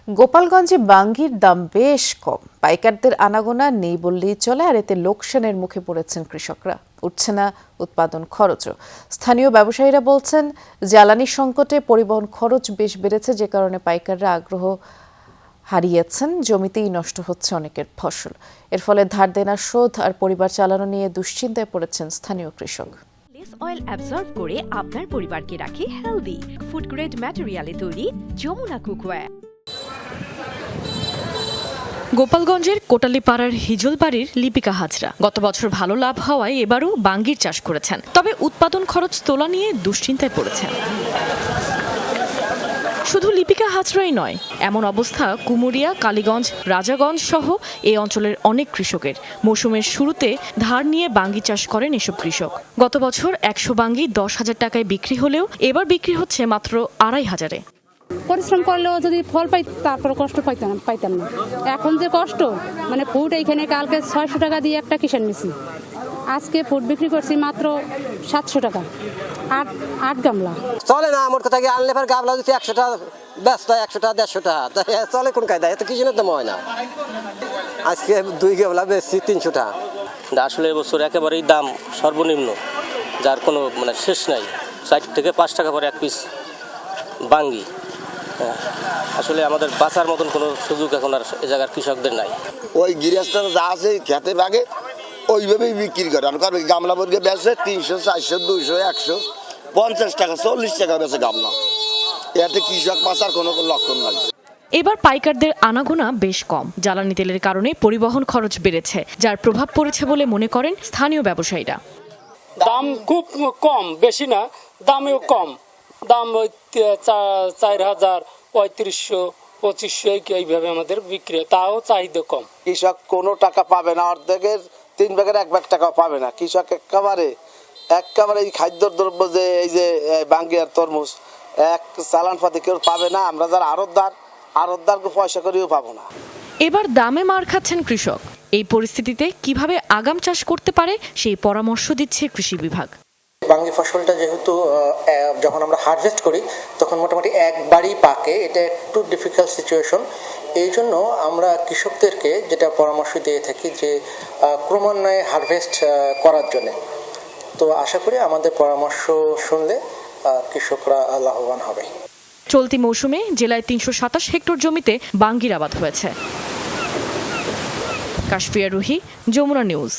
গোপালগঞ্জে বাঙ্গির দাম বেশ কম, পাইকারদের আনাগোনা নেই বললেই চলে। আর এতে লোকসানের মুখে পড়েছেন কৃষকরা, উঠছে না উৎপাদন খরচও। স্থানীয় ব্যবসায়ীরা বলছেন, জ্বালানি সংকটে পরিবহন খরচ বেশ বেড়েছে, যে কারণে পাইকাররা আগ্রহ হারিয়েছেন, জমিতেই নষ্ট হচ্ছে অনেকের ফসল। এর ফলে ধার দেনা শোধ আর পরিবার চালানো নিয়ে দুশ্চিন্তায় পড়েছেন স্থানীয় কৃষক। অয়েল অ্যাবজর্ব করে আপনার পরিবারকে রাখে হেলদি। ফুড গ্রেড ম্যাটেরিয়ালে তৈরি যমুনা কুকওয়্যার। গোপালগঞ্জের কোটালীপাড়ার হিজল বাড়ির লিপিকা হাজরা গত বছর ভালো লাভ হওয়ায় এবারও বাঙ্গির চাষ করেছেন, তবে উৎপাদন খরচ তোলা নিয়ে দুশ্চিন্তায় পড়েছেন। শুধু লিপিকা হাজরাই নয়, এমন অবস্থা কুমুরিয়া, কালীগঞ্জ, রাজাগঞ্জ সহ এই অঞ্চলের অনেক কৃষকের। মৌসুমের শুরুতে ধার নিয়ে বাঙ্গি চাষ করেন এসব কৃষক। গত বছর 100 বাঙ্গি 10,000 টাকায় বিক্রি হলেও এবার বিক্রি হচ্ছে মাত্র 2,500-এ। পরিশ্রম করলেও যদি ফল পাই, তারপর কষ্ট পাইতাম না। এখন যে কষ্ট, মানে ফুট এইখানে কালকে 600 টাকা দিয়ে একটা কিষান নিছি, আজকে ফুট বিক্রি করছি মাত্র 700 টাকা, আট গামলা। চলে না আমার কথা, আনলে পর গামলা যদি 100 টাকা ব্যস্ত, 100 টাকা 150 টাকা চলে কোন কায়দা? এত কিষানের দাম হয় না। আজকে 2 গামলা বেশি 300 টাকা। আসলে এবছর একেবারেই দাম সর্বনিম্ন, যার কোনো শেষ নাই। 4 থেকে 5 টাকা করে এক পিস বাঙ্গি। আসলে আমাদের বাঁচার মতন কোনো সুযোগ এখন আর এ জায়গার কৃষকদের নাই। ওই গৃহস্থরা যা আছে খেতে বাগে ওইভাবেই বিক্রি করে। কারণ গামলা বর্গে বেচে 300, 400, 200, 150 টাকা, 40 টাকা বেচে গামলা। এতে কৃষক বাঁচার কোনো লক্ষণ নাই। এবার পাইকারদের আনাগোনা বেশ কম। জ্বালানি তেলের কারণে পরিবহন খরচ বেড়েছে, যার প্রভাব পড়েছে বলে মনে করেন স্থানীয় ব্যবসায়ীরা। দাম খুব কম, বেশি না, দামেও কম। দাম 4,000, 3500, 2500 এইভাবে আমাদের বিক্রি, তাও চাহিদা কম। কৃষক কোনো টাকা পাবে না, অর্ধেকের 3 ভাগের 1 ভাগ টাকা পাবে না। কৃষক একেবারে এই খাদ্য দ্রব্য যে এই যে বাঙ্গি আর তরমুজ এক চালান পাতি কেউ পাবে না। আমরা যারা আড়তদারকে পয়সা করেও পাবো না। এবার দামে মার খাচ্ছেন কৃষক। এই পরিস্থিতিতে কিভাবে আগাম চাষ করতে পারে সেই পরামর্শ দিচ্ছে কৃষি বিভাগ। বাঙ্গি ফসলটা যেহেতু যখন আমরা হারভেস্ট করি তখন মোটামুটি একবারই পাকে, এটা একটু ডিফিকাল্ট সিচুয়েশন। এই জন্য আমরা কৃষকদেরকে যেটা পরামর্শ দিয়ে থাকি যে ক্রমান্বয়ে হারভেস্ট করার জন্য। তো আশা করি আমাদের পরামর্শ শুনলে কৃষকরা লাভবান হবে। চলতি মৌসুমে জেলায় 327 হেক্টর জমিতে বাঙ্গির আবাদ হয়েছে। কাশফিয়া রুহি, যমুনা নিউজ।